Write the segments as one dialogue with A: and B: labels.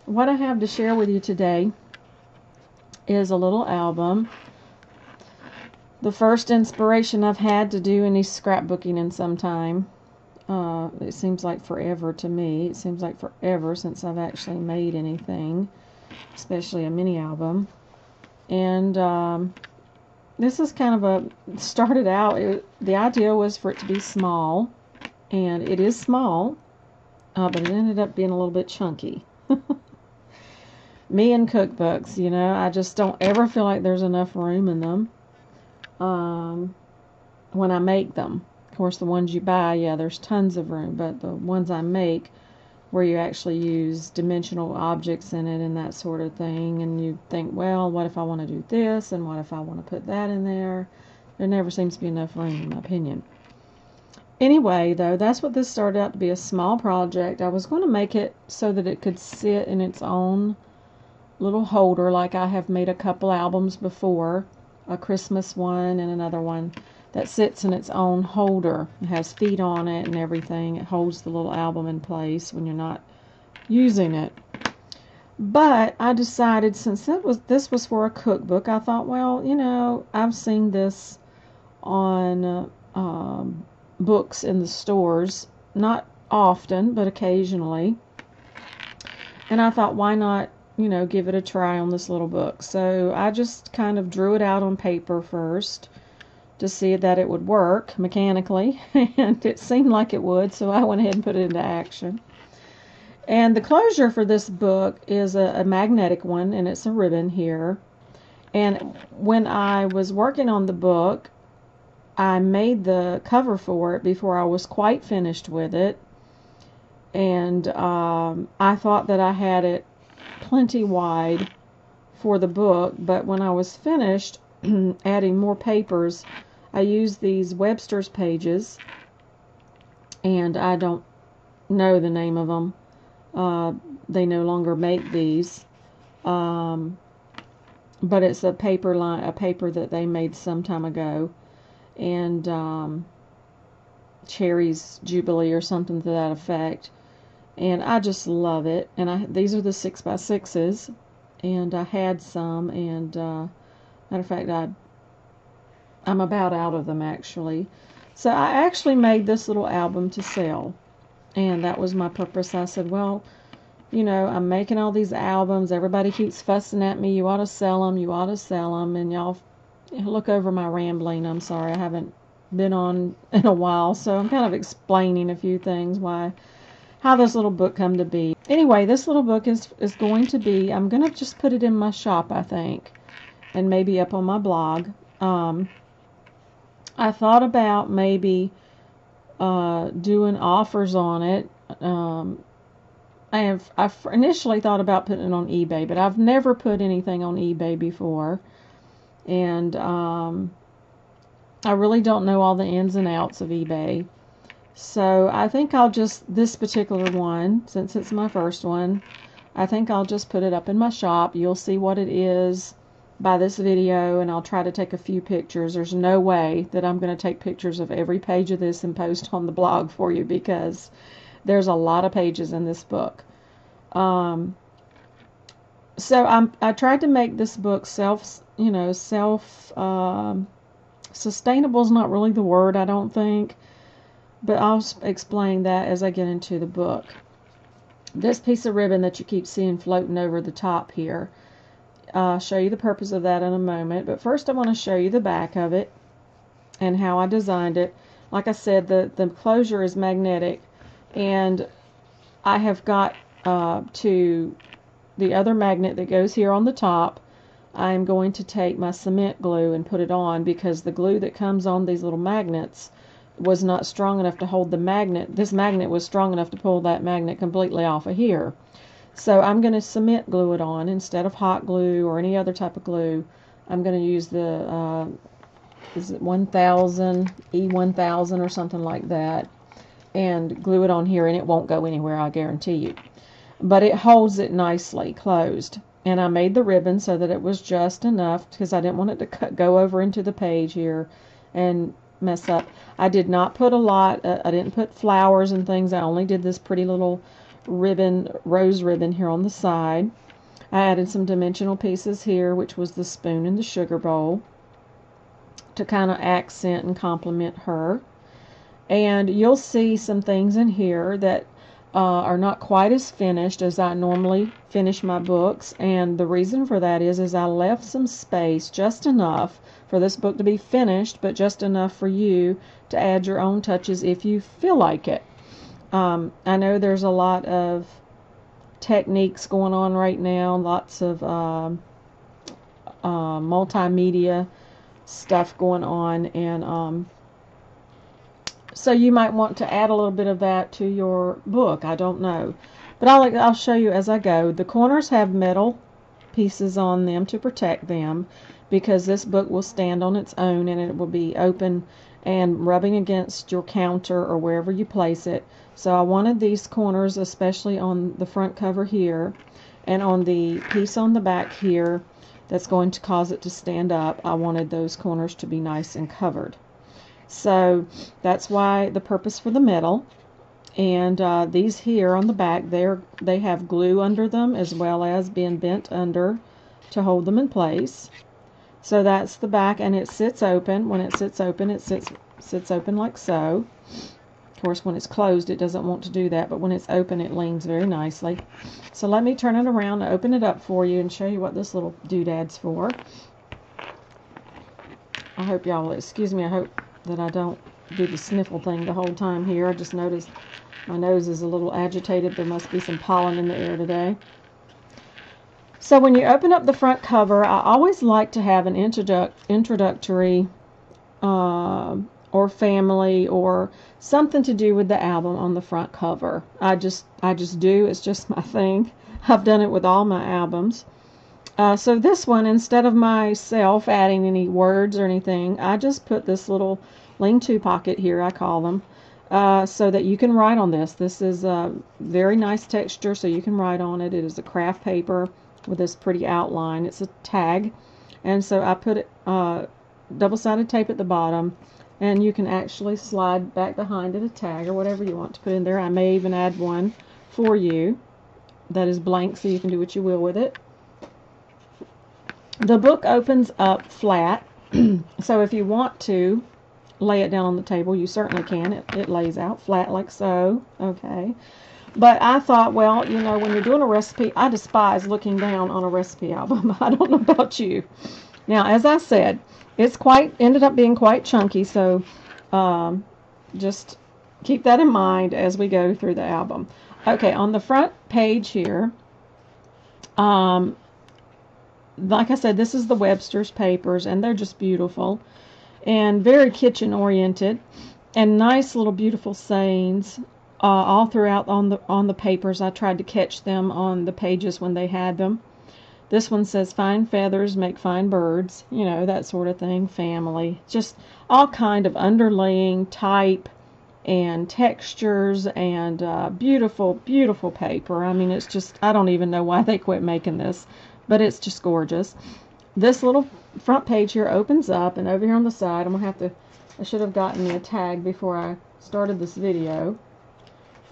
A: what I have to share with you today is a little album. The first inspiration I've had to do any scrapbooking in some time. It seems like forever to me. It seems like forever since I've actually made anything, especially a mini album. And this is kind of started out, the idea was for it to be small, and it is small, but it ended up being a little bit chunky. Me and cookbooks, you know, I just don't ever feel like there's enough room in them when I make them. Of course, the ones you buy, yeah, there's tons of room, but the ones I make, where you actually use dimensional objects in it and that sort of thing, and you think, well, what if I want to do this, and what if I want to put that in there? There never seems to be enough room, in my opinion. Anyway, though, that's what this started out to be, a small project. I was going to make it so that it could sit in its own little holder, like I have made a couple albums before, a Christmas one and another one that sits in its own holder. It has feet on it and everything. It holds the little album in place when you're not using it. But I decided, since this was for a cookbook, I thought, well, you know, I've seen this on books in the stores, not often, but occasionally. And I thought, why not, you know, give it a try on this little book. So I just kind of drew it out on paper first to see that it would work mechanically, and it seemed like it would, so I went ahead and put it into action. And the closure for this book is a magnetic one, and it's a ribbon here. And when I was working on the book, I made the cover for it before I was quite finished with it, and I thought that I had it plenty wide for the book, but when I was finished adding more papers, I used these Webster's pages, and I don't know the name of them. They no longer make these, but it's a paper that they made some time ago, and Cherry's Jubilee or something to that effect. And I just love it. And these are the 6x6s, and I had some, and matter of fact, I'm about out of them, actually. So I actually made this little album to sell, and that was my purpose. I said, well, you know, I'm making all these albums. Everybody keeps fussing at me. You ought to sell them. You ought to sell them. And y'all look over my rambling. I'm sorry, I haven't been on in a while, so I'm kind of explaining a few things, how this little book come to be. Anyway, this little book is going to be, I'm going to just put it in my shop, I think, and maybe up on my blog. I thought about maybe doing offers on it. I initially thought about putting it on eBay, but I've never put anything on eBay before, and I really don't know all the ins and outs of eBay. So I think I'll just, this particular one, since it's my first one, I think I'll just put it up in my shop. You'll see what it is by this video, and I'll try to take a few pictures. There's no way that I'm going to take pictures of every page of this and post on the blog for you, because there's a lot of pages in this book. So I tried to make this book sustainable is not really the word, I don't think. But I'll explain that as I get into the book. This piece of ribbon that you keep seeing floating over the top here, I'll show you the purpose of that in a moment. But first I want to show you the back of it and how I designed it. Like I said, the closure is magnetic, and I have got to the other magnet that goes here on the top. I'm going to take my cement glue and put it on, because the glue that comes on these little magnets was not strong enough to hold the magnet. This magnet was strong enough to pull that magnet completely off of here. So I'm going to cement glue it on instead of hot glue or any other type of glue. I'm going to use the is it 1000 E1000 or something like that, and glue it on here, and it won't go anywhere, I guarantee you. But it holds it nicely closed. And I made the ribbon so that it was just enough, because I didn't want it to go over into the page here and mess up. I did not put a lot. I didn't put flowers and things. I only did this pretty little ribbon, rose ribbon here on the side. I added some dimensional pieces here, which was the spoon and the sugar bowl, to kind of accent and complement her. And you'll see some things in here that are not quite as finished as I normally finish my books, and the reason for that is I left some space, just enough for this book to be finished, but just enough for you to add your own touches if you feel like it. I know there's a lot of techniques going on right now, lots of multimedia stuff going on, and so you might want to add a little bit of that to your book. I don't know, but I'll show you as I go. The corners have metal pieces on them to protect them, because this book will stand on its own and it will be open and rubbing against your counter or wherever you place it. So I wanted these corners, especially on the front cover here and on the piece on the back here that's going to cause it to stand up. I wanted those corners to be nice and covered. So that's why the purpose for the metal. And these here on the back, they have glue under them, as well as being bent under to hold them in place. So that's the back, and it sits open. When it sits open, it sits open like so. Of course, when it's closed, it doesn't want to do that, but when it's open, it leans very nicely. So let me turn it around and open it up for you and show you what this little doodad's for. I hope y'all will excuse me. I hope that I don't do the sniffle thing the whole time here. I just noticed my nose is a little agitated. There must be some pollen in the air today. So when you open up the front cover, I always like to have an introductory or family or something to do with the album on the front cover. I just do. It's just my thing. I've done it with all my albums. So this one, instead of myself adding any words or anything, I just put this little lean-to pocket here, I call them, so that you can write on this. This is a very nice texture, so you can write on it. It is a craft paper with this pretty outline. It's a tag, and so I put it double-sided tape at the bottom, and you can actually slide back behind it a tag or whatever you want to put in there. I may even add one for you that is blank, so you can do what you will with it. The book opens up flat, so if you want to lay it down on the table, you certainly can. It lays out flat like so, okay. But I thought, well, you know, when you're doing a recipe, I despise looking down on a recipe album. I don't know about you. Now, as I said, it's ended up being quite chunky, so just keep that in mind as we go through the album. Okay, on the front page here, like I said, this is the Webster's papers, and they're just beautiful and very kitchen oriented, and nice little beautiful sayings all throughout on the papers. I tried to catch them on the pages when they had them. This one says, "Fine feathers make fine birds," you know, that sort of thing. Family, just all kind of underlaying type and textures, and beautiful, beautiful paper. I mean, it's just, I don't even know why they quit making this, but it's just gorgeous. This little front page here opens up, and over here on the side, I should have gotten me a tag before I started this video.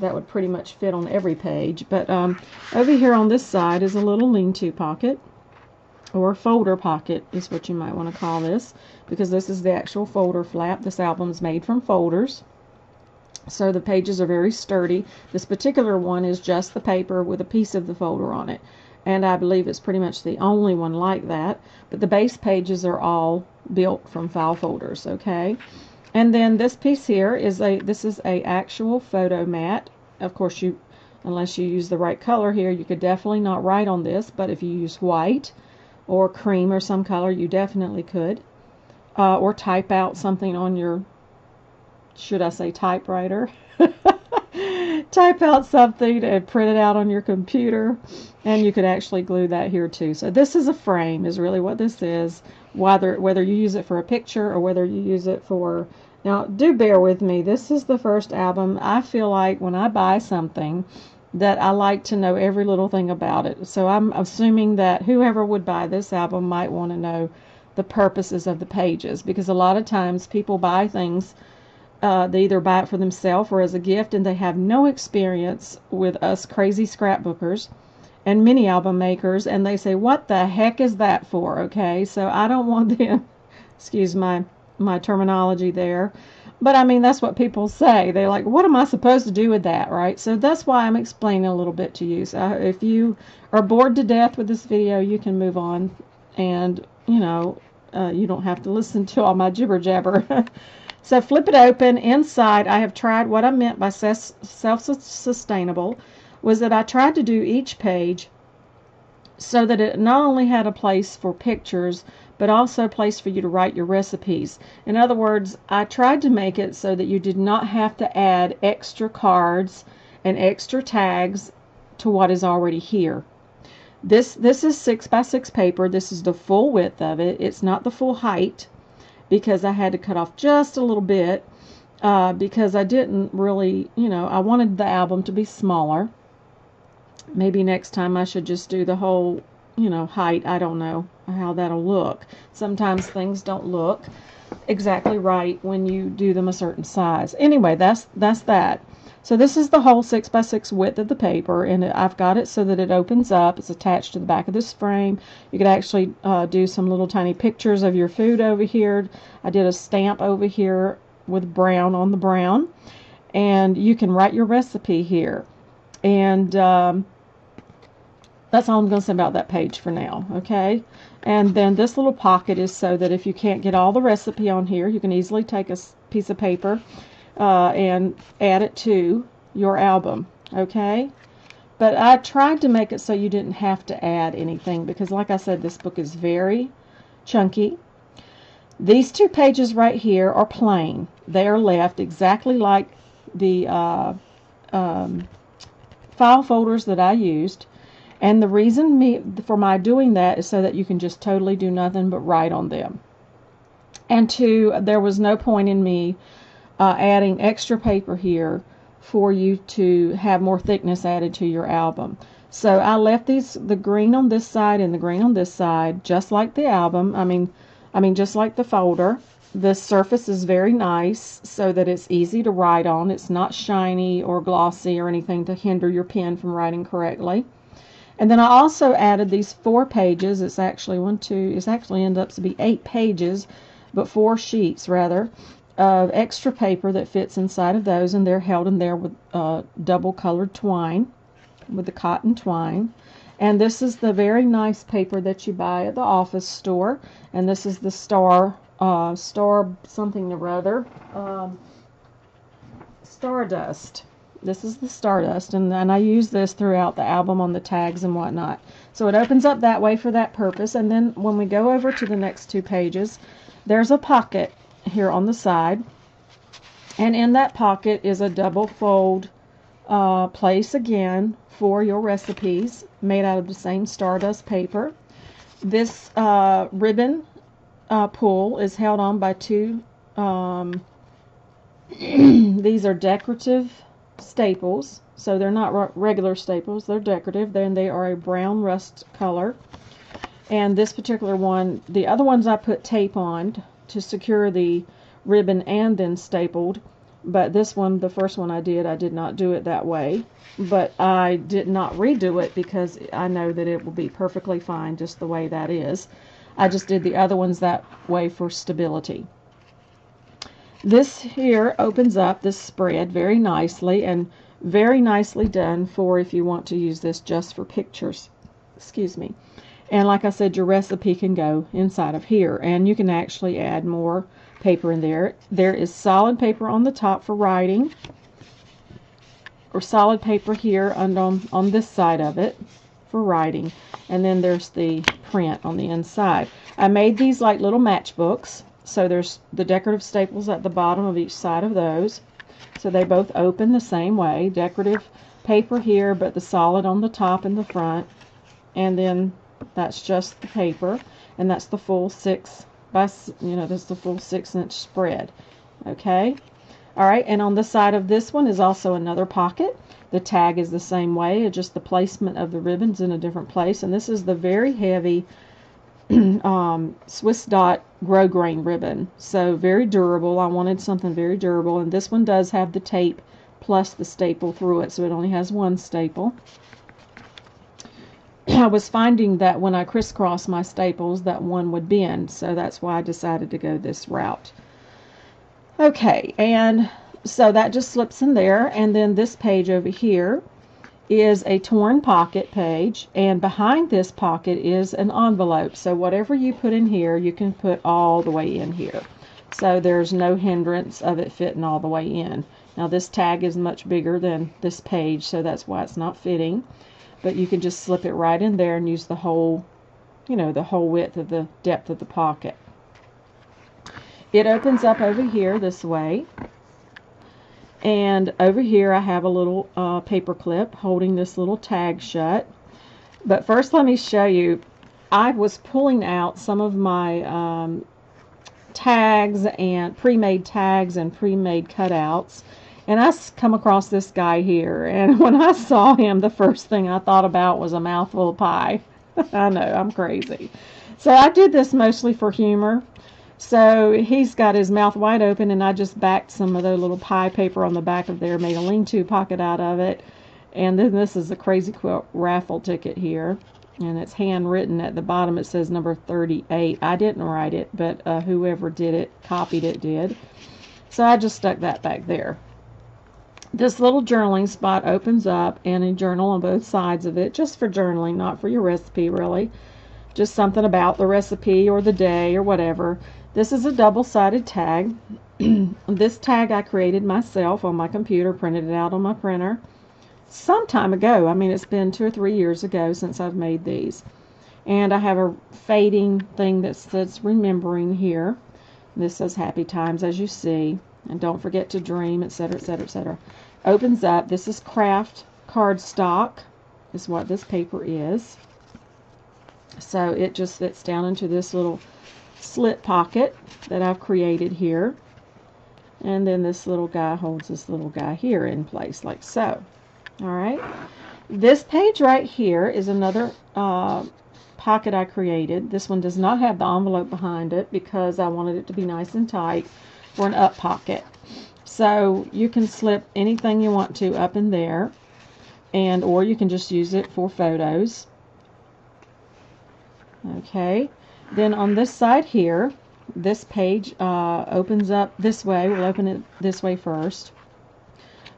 A: That would pretty much fit on every page. But over here on this side is a little lean-to pocket, or folder pocket is what you might want to call this, because this is the actual folder flap. This album is made from folders, so the pages are very sturdy. This particular one is just the paper with a piece of the folder on it, and I believe it's pretty much the only one like that. But the base pages are all built from file folders, okay? And then this piece here is this is a actual photo mat. Of course, unless you use the right color here, you could definitely not write on this, but if you use white or cream or some color, you definitely could. Or type out something on your, should I say, typewriter? Type out something and print it out on your computer, and you could actually glue that here too. So this is a frame, is really what this is, whether you use it for a picture or whether you use it for, now do bear with me, this is the first album. I feel like when I buy something that I like to know every little thing about it. So I'm assuming that whoever would buy this album might want to know the purposes of the pages, because a lot of times people buy things They either buy it for themselves or as a gift, and they have no experience with us crazy scrapbookers and mini album makers, and they say, what the heck is that for? Okay, so I don't want them, excuse my terminology there, but I mean, that's what people say. They're like, what am I supposed to do with that, right? So that's why I'm explaining a little bit to you. So if you are bored to death with this video, you can move on, and you know, you don't have to listen to all my jibber jabber. So flip it open. Inside, I have tried, what I meant by self-sustainable was that I tried to do each page so that it not only had a place for pictures, but also a place for you to write your recipes. In other words, I tried to make it so that you did not have to add extra cards and extra tags to what is already here. This is 6x6 paper. This is the full width of it. It's not the full height, because I had to cut off just a little bit because I didn't really, you know, I wanted the album to be smaller. Maybe next time I should just do the whole, you know, height. I don't know how that'll look. Sometimes things don't look exactly right when you do them a certain size. Anyway, that's that. So this is the whole 6x6 width of the paper, and I've got it so that it opens up. It's attached to the back of this frame. You could actually do some little tiny pictures of your food over here. I did a stamp over here with brown on the brown, and you can write your recipe here. And that's all I'm going to say about that page for now, okay? And then this little pocket is so that if you can't get all the recipe on here, you can easily take a piece of paper and add it to your album, okay? But I tried to make it so you didn't have to add anything, because like I said, this book is very chunky. These 2 pages right here are plain. They are left exactly like the file folders that I used. And the reason for my doing that is so that you can just totally do nothing but write on them. And 2, there was no point in me adding extra paper here for you to have more thickness added to your album. So I left the green on this side and the green on this side, just like the album. I mean just like the folder. The surface is very nice so that it's easy to write on. It's not shiny or glossy or anything to hinder your pen from writing correctly. And then I also added these 4 pages. It's actually it actually ends up to be 8 pages, but 4 sheets rather, of extra paper that fits inside of those, and they're held in there with double colored twine, with the cotton twine. And this is the very nice paper that you buy at the office store, and this is the star something or other, Stardust. This is the Stardust, and I use this throughout the album on the tags and whatnot. So it opens up that way for that purpose. And then when we go over to the next 2 pages, there's a pocket here on the side, and in that pocket is a double fold place again for your recipes, made out of the same Stardust paper. This ribbon pull is held on by 2 these are decorative staples, so they're not regular staples, they're decorative. Then they are a brown rust color. And this particular one, the other ones I put tape on to secure the ribbon and then stapled, but this one, the first one I did not do it that way, but I did not redo it because I know that it will be perfectly fine just the way that is. I just did the other ones that way for stability. This here opens up this spread very nicely, and very nicely done for if you want to use this just for pictures. Excuse me. And like I said, your recipe can go inside of here, and you can actually add more paper in there. There is solid paper on the top for writing, or solid paper here on this side of it for writing, and then there's the print on the inside. I made these like little matchbooks. So there's the decorative staples at the bottom of each side of those. So they both open the same way. Decorative paper here, but the solid on the top and the front. And then that's just the paper. And that's the full 6 by, that's the full 6-inch spread. Okay. All right. And on the side of this one is also another pocket. The tag is the same way. It's just the placement of the ribbons in a different place. And this is the very heavy Swiss dot grosgrain ribbon. So very durable. I wanted something very durable, and this one does have the tape plus the staple through it, so it only has one staple. I was finding that when I crisscross my staples that one would bend, so that's why I decided to go this route. Okay, and so that just slips in there, and then this page over here is a torn pocket page, and behind this pocket is an envelope, so whatever you put in here you can put all the way in here, so there's no hindrance of it fitting all the way in. Now this tag is much bigger than this page, so that's why it's not fitting, but you can just slip it right in there and use the whole, the whole width of the depth of the pocket. It opens up over here this way, and over here I have a little paper clip holding this little tag shut. But first let me show you, I was pulling out some of my tags and pre-made tags and pre-made cutouts, and I come across this guy here, and when I saw him, the first thing I thought about was a mouthful of pie. I know, I'm crazy. So I did this mostly for humor. So he's got his mouth wide open, and I just backed some of the little pie paper on the back of there, made a lean-to pocket out of it. And then this is a Crazy Quilt raffle ticket here, and it's handwritten at the bottom. It says number 38. I didn't write it, but whoever did it, copied it, did. So I just stuck that back there. This little journaling spot opens up, and a journal on both sides of it, just for journaling, not for your recipe really. Just something about the recipe or the day or whatever. This is a double-sided tag. This tag I created myself on my computer, printed it out on my printer some time ago. I mean, it's been 2 or 3 years ago since I've made these. And I have a fading thing that says remembering here. This says happy times, as you see. And don't forget to dream, etc., etc., etc. Opens up. This is craft cardstock, is what this paper is. So it just fits down into this little slit pocket that I've created here, and then this little guy holds this little guy here in place like so. Alright, this page right here is another pocket I created. This one does not have the envelope behind it because I wanted it to be nice and tight for an up pocket. So you can slip anything you want to up in there, and or you can just use it for photos. Okay, then on this side here, this page opens up this way. We'll open it this way first.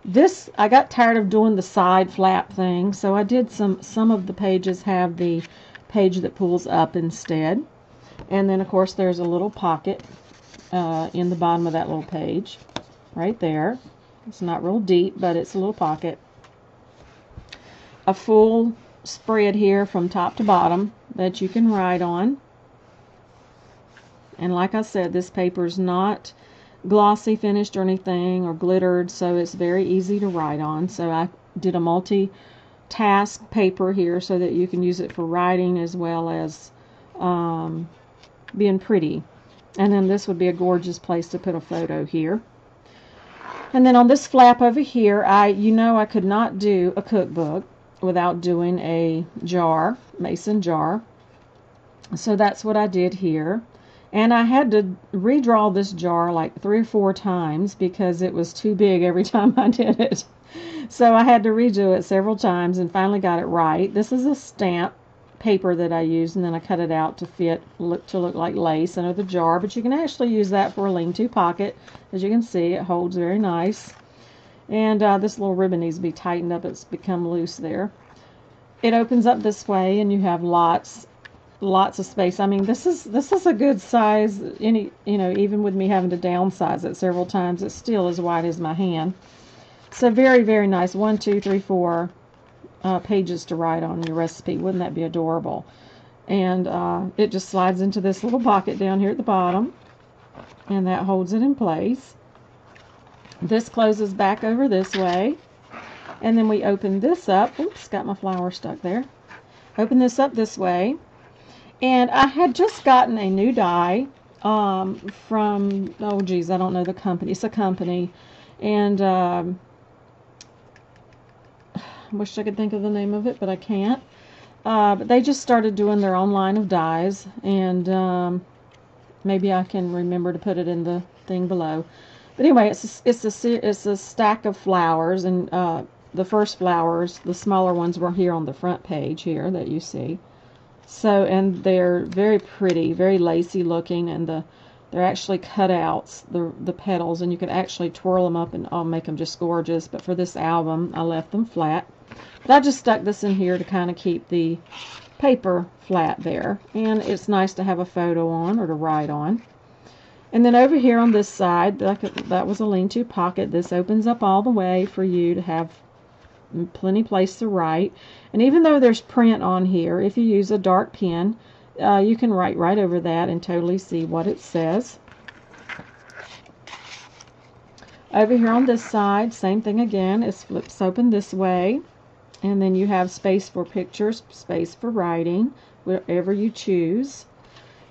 A: This, I got tired of doing the side flap thing, so I did some of the pages have the page that pulls up instead. And then of course there's a little pocket in the bottom of that little page right there. It's not real deep, but it's a little pocket. A full spread here from top to bottom that you can write on. And like I said, this paper is not glossy finished or anything or glittered, so it's very easy to write on. So I did a multi-task paper here so that you can use it for writing as well as being pretty. And then this would be a gorgeous place to put a photo here. And then on this flap over here, I could not do a cookbook without doing a jar, mason jar. So that's what I did here. And I had to redraw this jar like 3 or 4 times because it was too big every time I did it. So I had to redo it several times and finally got it right. This is a stamp paper that I used, and then I cut it out to look like lace under the jar, but you can actually use that for a lean-to pocket. As you can see, it holds very nice. And this little ribbon needs to be tightened up. It's become loose there. It opens up this way, and you have lots of space. I mean, this is a good size. Even with me having to downsize it several times, it's still as wide as my hand. So very, very nice. 1, 2, 3, 4 pages to write on your recipe. Wouldn't that be adorable? And it just slides into this little pocket down here at the bottom, and that holds it in place. This closes back over this way, and then we open this up. Oops, got my flower stuck there. Open this up this way. And I had just gotten a new die from, oh geez, I don't know the company. It's a company. And I wish I could think of the name of it, but I can't. But they just started doing their own line of dies. And maybe I can remember to put it in the thing below. But anyway, it's a stack of flowers, and the first flowers, the smaller ones, were here on the front page here that you see. So, and they're very pretty, very lacy looking, and they're actually cutouts, the petals, and you can actually twirl them up and make them just gorgeous. But for this album, I left them flat. But I just stuck this in here to kind of keep the paper flat there, and it's nice to have a photo on or to write on. And then over here on this side, that was a lean-to pocket. This opens up all the way for you to have plenty place to write. And even though there's print on here, if you use a dark pen, you can write right over that and totally see what it says. Over here on this side, same thing again. It flips open this way, and then you have space for pictures, space for writing, whatever you choose.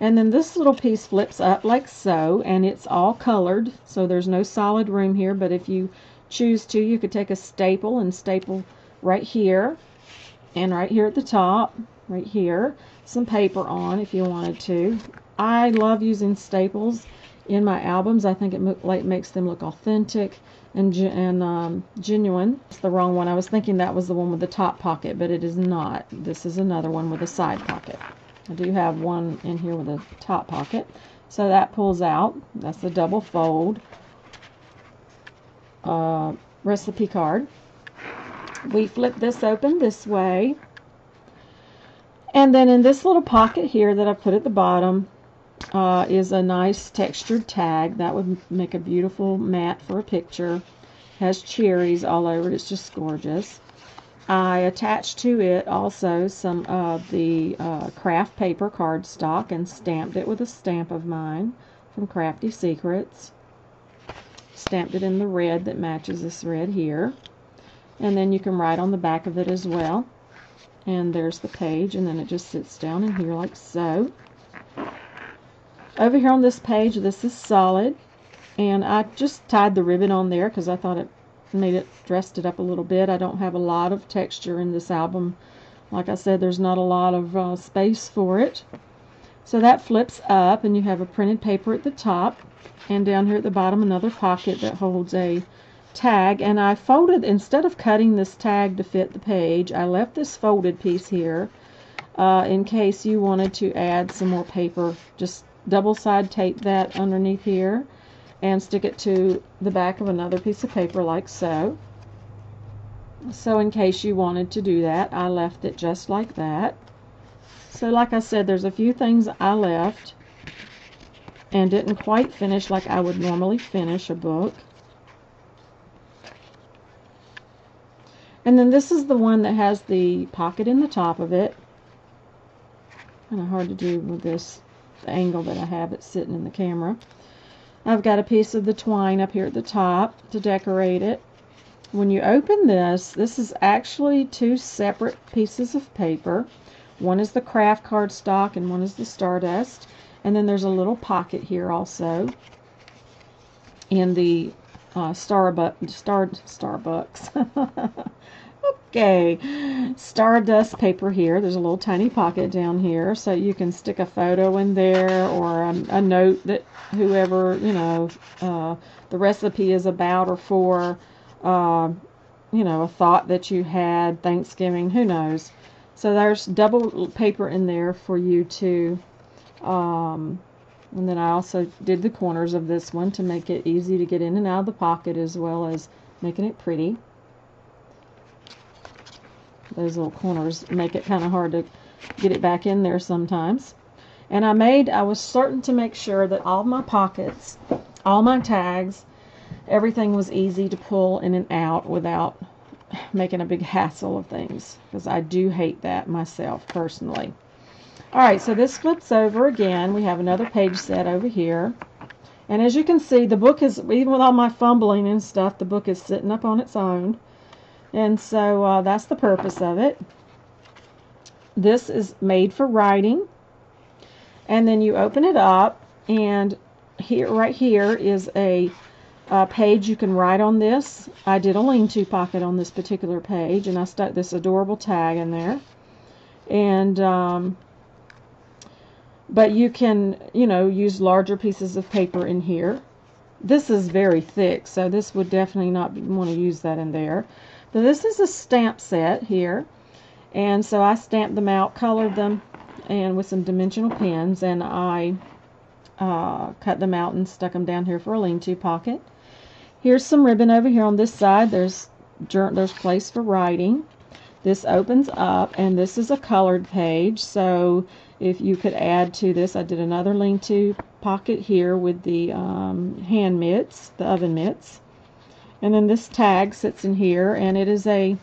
A: And then this little piece flips up like so, and it's all colored, so there's no solid room here. But if you choose to, you could take a staple and staple right here, and right here at the top, right here, some paper on if you wanted to. I love using staples in my albums. I think it makes them look authentic and genuine. It's the wrong one. I was thinking that was the one with the top pocket, but it is not. This is another one with a side pocket. I do have one in here with a top pocket, so that pulls out. That's a double fold recipe card. We flip this open this way, and then in this little pocket here that I put at the bottom is a nice textured tag that would make a beautiful mat for a picture. Has cherries all over it. It's just gorgeous. I attached to it also some of the craft paper cardstock and stamped it with a stamp of mine from Crafty Secrets. Stamped it in the red that matches this red here. And then you can write on the back of it as well. And there's the page, and then it just sits down in here like so. Over here on this page, this is solid. And I just tied the ribbon on there because I thought it dressed it up a little bit. I don't have a lot of texture in this album. Like I said, there's not a lot of space for it. So that flips up, and you have a printed paper at the top, and down here at the bottom another pocket that holds a tag. And I folded, instead of cutting this tag to fit the page, I left this folded piece here in case you wanted to add some more paper. Just double side tape that underneath here and stick it to the back of another piece of paper like so. So in case you wanted to do that, I left it just like that. So like I said, there's a few things I left and didn't quite finish like I would normally finish a book. And then this is the one that has the pocket in the top of it. Kind of hard to do with this, the angle that I have it sitting in the camera. I've got a piece of the twine up here at the top to decorate it. When you open this is actually two separate pieces of paper. One is the craft cardstock and one is the Stardust. And then there's a little pocket here also in the Starbucks. Okay, Stardust paper here. There's a little tiny pocket down here, so you can stick a photo in there or a note that whoever, you know, the recipe is about or for, you know, a thought that you had, Thanksgiving, who knows. So there's double paper in there for you to, and then I also did the corners of this one to make it easy to get in and out of the pocket as well as making it pretty. Those little corners make it kind of hard to get it back in there sometimes. And I was certain to make sure that all my pockets, all my tags, everything was easy to pull in and out without making a big hassle of things, because I do hate that myself personally. Alright, so this flips over again. We have another page set over here. And as you can see, the book is, even with all my fumbling and stuff, the book is sitting up on its own. And so that's the purpose of it. This is made for writing. And then you open it up, and here, right here is a page you can write on this. I did a lean-to pocket on this particular page, and I stuck this adorable tag in there. And But you can, you know, use larger pieces of paper in here. This is very thick, so this would definitely not want to use that in there. But this is a stamp set here. And so I stamped them out, colored them, and with some dimensional pens, and I cut them out and stuck them down here for a lean-to pocket. Here's some ribbon over here on this side. There's place for writing. This opens up, and this is a colored page, so if you could add to this, I did another lean-to pocket here with the hand mitts, the oven mitts. And then this tag sits in here, and it is a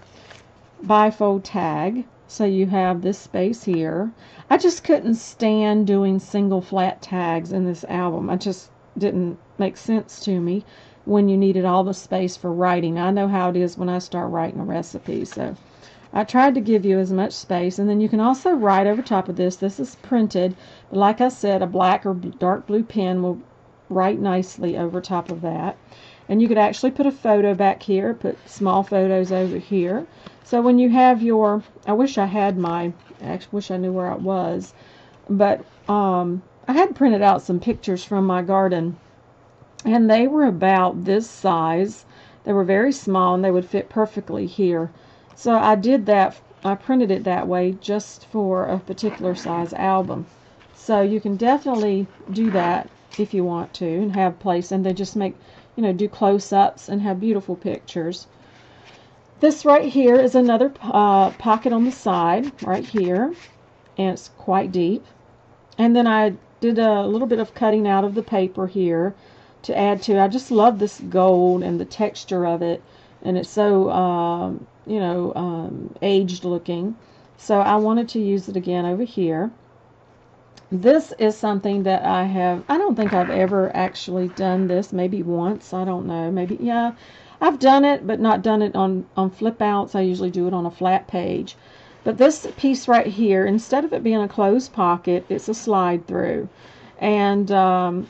A: bifold tag, so you have this space here. I just couldn't stand doing single flat tags in this album. It just didn't make sense to me when you needed all the space for writing. I know how it is when I start writing a recipe, so I tried to give you as much space. And then you can also write over top of this. This is printed, but like I said, a black or dark blue pen will write nicely over top of that. And you could actually put a photo back here, put small photos over here. So when you have your, I wish I had my, I actually wish I knew where it was, but I had printed out some pictures from my garden, and they were about this size. They were very small, and they would fit perfectly here. So I did that, I printed it that way just for a particular size album. So you can definitely do that if you want to, and have place, and they just make, you know, do close-ups and have beautiful pictures. This right here is another pocket on the side, right here, and it's quite deep. And then I did a little bit of cutting out of the paper here to add to. I just love this gold and the texture of it, and it's so, you know, aged looking. So I wanted to use it again over here. This is something that I don't think I've ever actually done this, maybe once, I don't know, maybe, yeah. I've done it, but not done it on flip outs. I usually do it on a flat page. But this piece right here, instead of it being a closed pocket, it's a slide through. And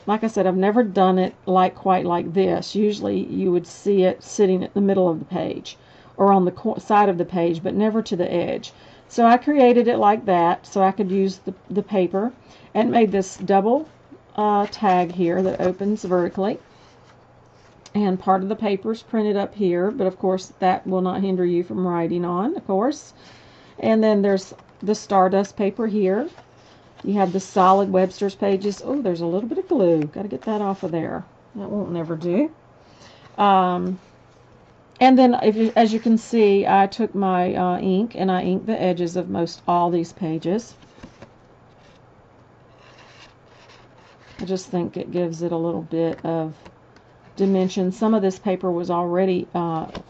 A: like I said, I've never done it quite like this. Usually you would see it sitting at the middle of the page or on the side of the page, but never to the edge. So I created it like that so I could use the paper, and made this double tag here that opens vertically. And part of the paper is printed up here, but of course that will not hinder you from writing on, of course. And then there's the Stardust paper here. You have the solid Webster's pages. Oh, there's a little bit of glue. Got to get that off of there. That won't never do. And then, as you can see, I took my ink and I inked the edges of most all these pages. I just think it gives it a little bit of dimension. Some of this paper was already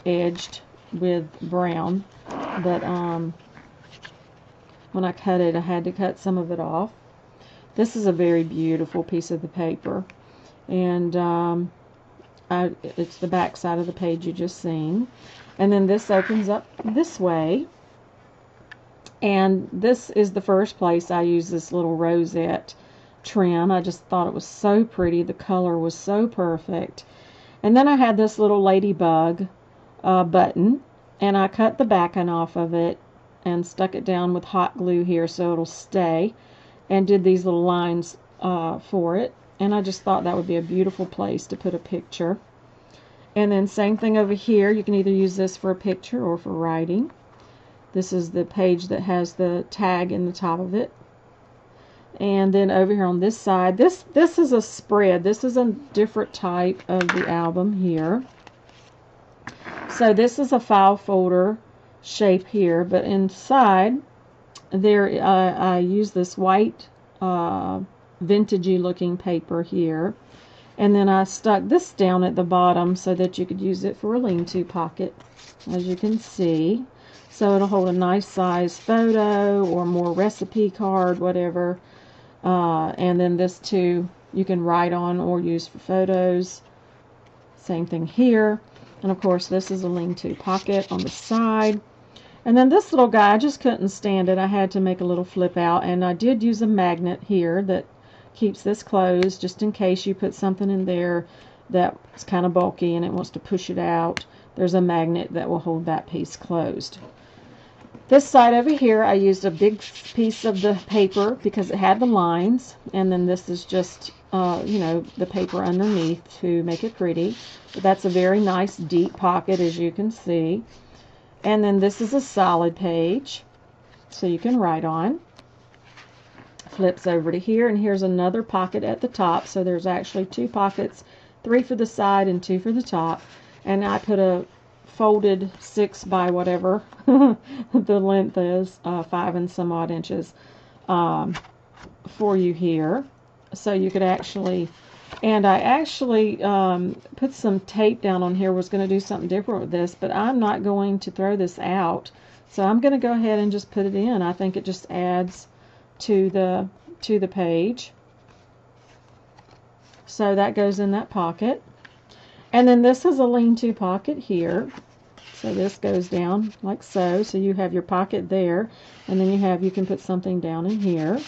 A: edged with brown, but when I cut it, I had to cut some of it off. This is a very beautiful piece of the paper, and it's the back side of the page you just seen. And then this opens up this way, and this is the first place I use this little rosette trim. I just thought it was so pretty. The color was so perfect. And then I had this little ladybug button, and I cut the backing off of it and stuck it down with hot glue here so it'll stay, and did these little lines for it. And I just thought that would be a beautiful place to put a picture. And then same thing over here. You can either use this for a picture or for writing. This is the page that has the tag in the top of it. And then over here on this side, this is a spread. This is a different type of the album here. So this is a file folder shape here, but inside there I use this white vintagey looking paper here, and then I stuck this down at the bottom so that you could use it for a lean-to pocket, as you can see. So it'll hold a nice size photo or more recipe card, whatever. And then this too you can write on or use for photos. Same thing here. And of course this is a lean-to pocket on the side. And then this little guy, I just couldn't stand it. I had to make a little flip out, and I did use a magnet here that keeps this closed just in case you put something in there that's kind of bulky and it wants to push it out. There's a magnet that will hold that piece closed. This side over here, I used a big piece of the paper because it had the lines, and then this is just, you know, the paper underneath to make it pretty. But that's a very nice deep pocket, as you can see. And then this is a solid page, so you can write on. Flips over to here, and here's another pocket at the top, so there's actually 2 pockets, 3 for the side and 2 for the top. And I put a folded 6 by whatever the length is, 5 and some odd inches, for you here, so you could actually, and I actually put some tape down on here. Was going to do something different with this, but I'm not going to throw this out, so I'm going to go ahead and just put it in. I think it just adds to the page. So that goes in that pocket. And then this is a lean-to pocket here. So this goes down like so. So you have your pocket there, and then you can put something down in here.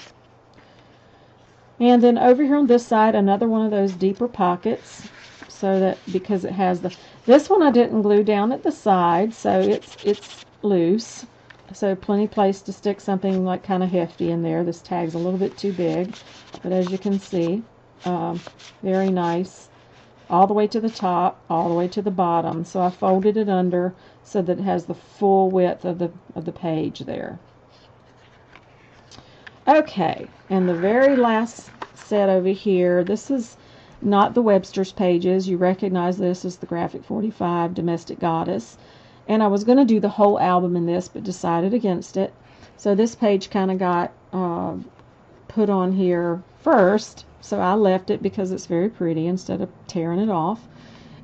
A: And then over here on this side, another one of those deeper pockets, so that because it has this one I didn't glue down at the side, so it's loose. So plenty place to stick something like kind of hefty in there. This tag's a little bit too big, but as you can see, very nice. All the way to the top, all the way to the bottom. So I folded it under so that it has the full width of the page there. Okay, and the very last set over here, this is not the Webster's pages. You recognize this as the Graphic 45 Domestic Goddess. And I was going to do the whole album in this, but decided against it. So this page kind of got put on here first. So I left it because it's very pretty instead of tearing it off.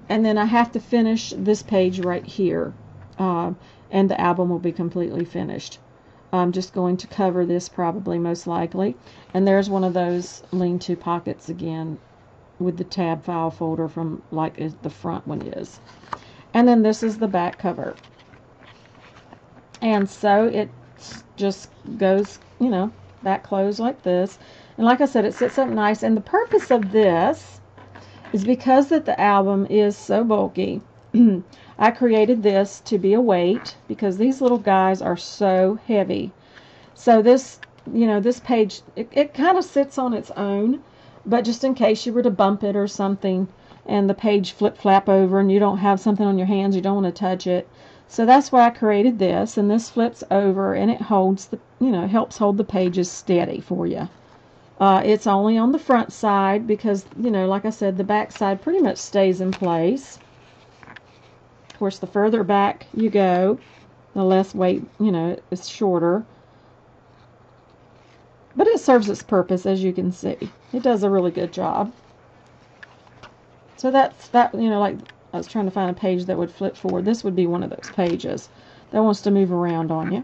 A: And then I have to finish this page right here. And the album will be completely finished. I'm just going to cover this probably, most likely. And there's one of those lean-to pockets again with the tab file folder from like the front one is. And then this is the back cover. And so it just goes, you know, back closed like this. And like I said, it sits up nice. And the purpose of this is because that the album is so bulky. I created this to be a weight because these little guys are so heavy. So this, you know, this page, it kind of sits on its own. But just in case you were to bump it or something and the page flip-flap over and you don't have something on your hands, you don't want to touch it. So that's why I created this. And this flips over and it holds the, you know, helps hold the pages steady for you. It's only on the front side because, you know, like I said, the back side pretty much stays in place. Of course, the further back you go, the less weight, you know, it's shorter. But it serves its purpose, as you can see. It does a really good job. So that's that, you know, like I was trying to find a page that would flip forward. This would be one of those pages that wants to move around on you.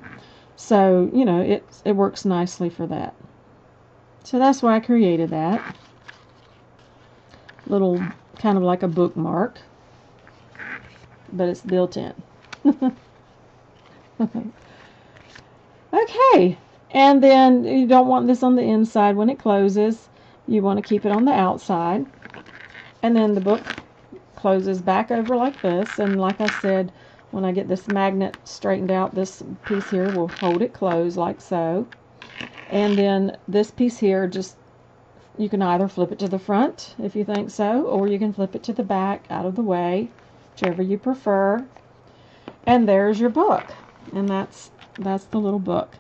A: So, you know, it works nicely for that. So that's why I created that. Little, kind of like a bookmark. But it's built in. Okay. And then you don't want this on the inside when it closes. You want to keep it on the outside. And then the book closes back over like this. And like I said, when I get this magnet straightened out, this piece here will hold it closed like so. And then this piece here, just, you can either flip it to the front if you think so, or you can flip it to the back out of the way, whichever you prefer. And there's your book. And that's the little book.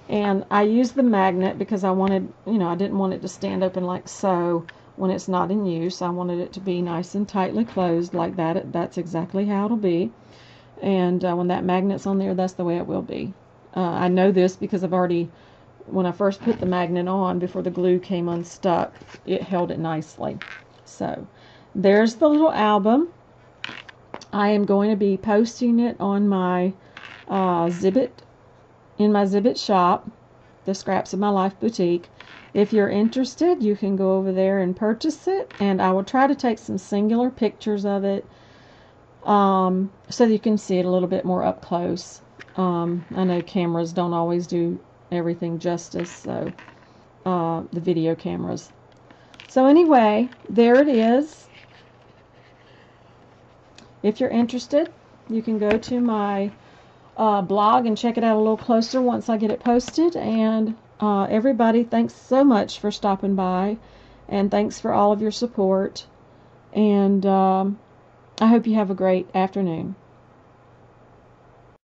A: And I used the magnet because I wanted, you know, I didn't want it to stand open like so when it's not in use. I wanted it to be nice and tightly closed like that. That's exactly how it'll be. And when that magnet's on there, that's the way it will be. I know this because I've already, when I first put the magnet on, before the glue came unstuck, it held it nicely. So there's the little album. I am going to be posting it on my Zibbit, in my Zibbit shop, the Scraps of My Life Boutique. If you're interested, you can go over there and purchase it, and I will try to take some singular pictures of it so that you can see it a little bit more up close. I know cameras don't always do everything justice, so the video cameras. So anyway, there it is. If you're interested, you can go to my blog and check it out a little closer once I get it posted. And everybody, thanks so much for stopping by, and thanks for all of your support. And I hope you have a great afternoon.